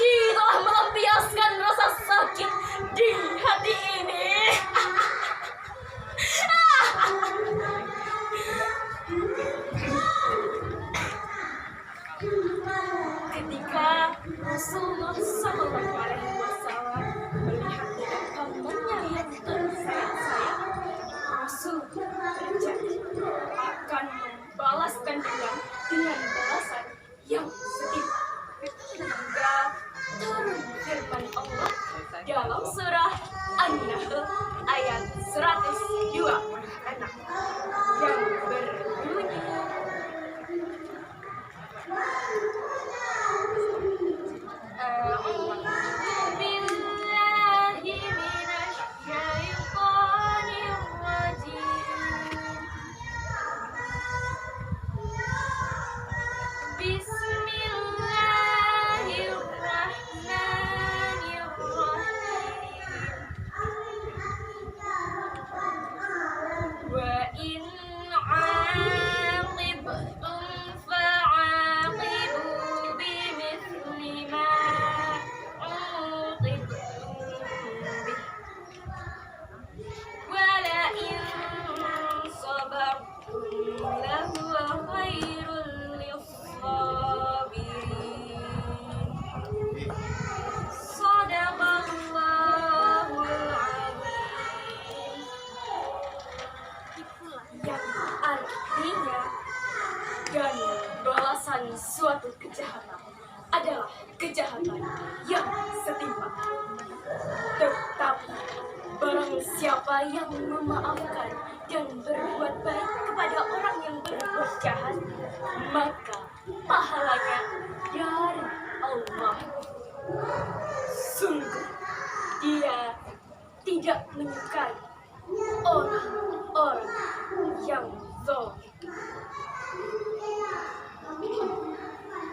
Dia telah melampiaskan rasa sakit di hati ini. Ketika Rasulullah Sallallahu Alaihi Wasallam melihat dengan pamannya yang tersayang-sayang, Rasul berjanji akan membalaskan dendam dengan balasan yang setimpal. Hingga turun firman Allah dalam surah An-Nahl ayat 126 yang berbunyi, dan balasan suatu kejahatan adalah kejahatan yang setimpal. Tetapi barang siapa yang memaafkan dan berbuat baik kepada orang yang berbuat jahat, maka pahalanya dari Allah. Sungguh Dia tidak menyukai orang-orang yang zalim.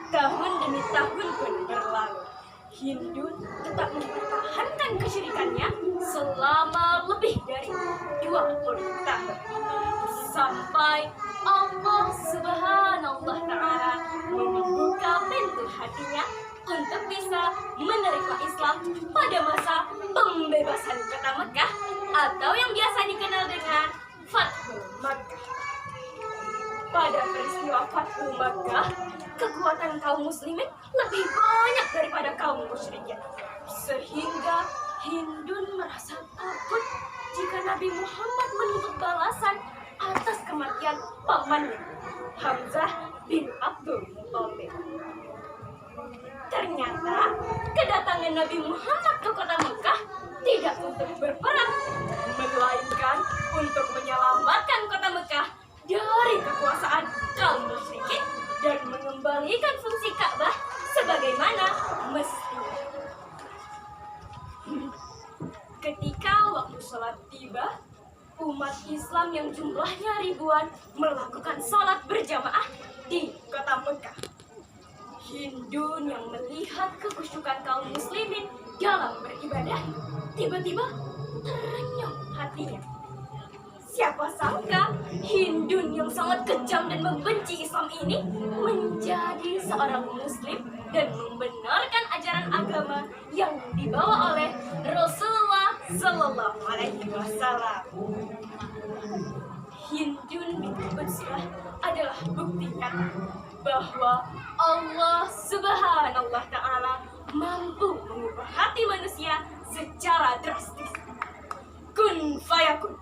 Tahun demi tahun pun berlalu, Hindun tetap mempertahankan kesyirikannya selama lebih dari 20 tahun. Sampai Allah Subhanahu wa Ta'ala membuka pintu hatinya untuk bisa menerima Islam pada masa pembebasan kota Mekah atau yang biasa dikenal dengan Fathu Makkah. Pada peristiwa Fathu Makkah, kekuatan kaum muslimin lebih banyak daripada kaum musyrikin, sehingga Hindun merasa takut jika Nabi Muhammad menuntut balasan atas kematian pamannya, Hamzah bin Abdul Muthalib. Ternyata kedatangan Nabi Muhammad ke kota Mekah tidak untuk berperang, melainkan untuk menyelamatkan kota Mekah dari kekuasaan kaum musyrikin dan mengembalikan fungsi Ka'bah sebagaimana mestinya. Ketika waktu sholat tiba, umat Islam yang jumlahnya ribuan melakukan sholat berjamaah di kota Mekah. Hindun yang melihat kekhusyukan kaum muslimin dalam beribadah tiba-tiba terenyuh hatinya. Siapa sangka Hindun yang sangat kejam dan membenci Islam ini menjadi seorang muslim dan membenarkan ajaran agama yang dibawa oleh Rasulullah Sallallahu Alaihi Wasallam. Hindun binti Utsbah adalah bukti nyata bahwa Allah Subhanahu wa Ta'ala mampu mengubah hati manusia secara drastis. Kun fayakun.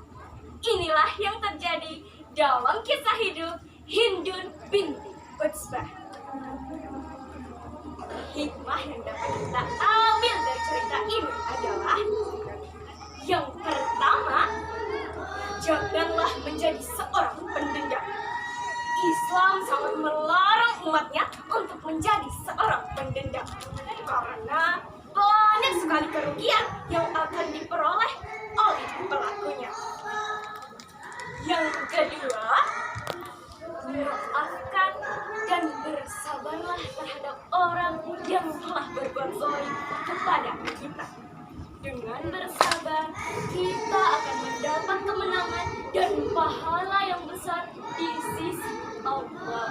Inilah yang terjadi dalam kisah hidup Hindun binti Utsbah. Hikmah yang dapat kita ambil dari cerita ini adalah yang pertama, janganlah menjadi seorang pendendam. Islam sangat melarang umatnya untuk menjadi seorang pendendam karena banyak sekali kerugian yang akan diperoleh oleh pelakunya. Yang kedua, maafkan dan bersabarlah terhadap orang yang telah berbuat zalim kepada kita. Dengan bersabar, kita akan mendapat kemenangan dan pahala yang besar di sisi Allah.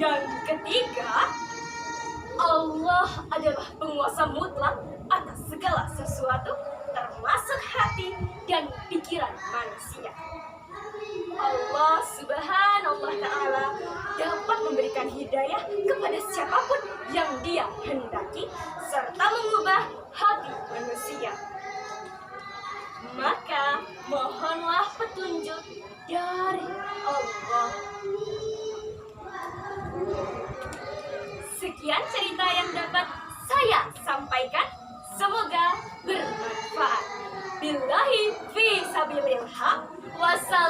Yang ketiga, Allah Allah adalah penguasa mutlak atas segala sesuatu, termasuk hati dan pikiran manusia. Allah Subhanahu wa Ta'ala dapat memberikan hidayah kepada siapapun yang Dia hendaki, serta mengubah hati manusia. Maka mohonlah petunjuk dari Allah. Sekian cerita yang dapat saya sampaikan. Semoga bermanfaat. Billahi fi sabilillah. Wassalamualaikum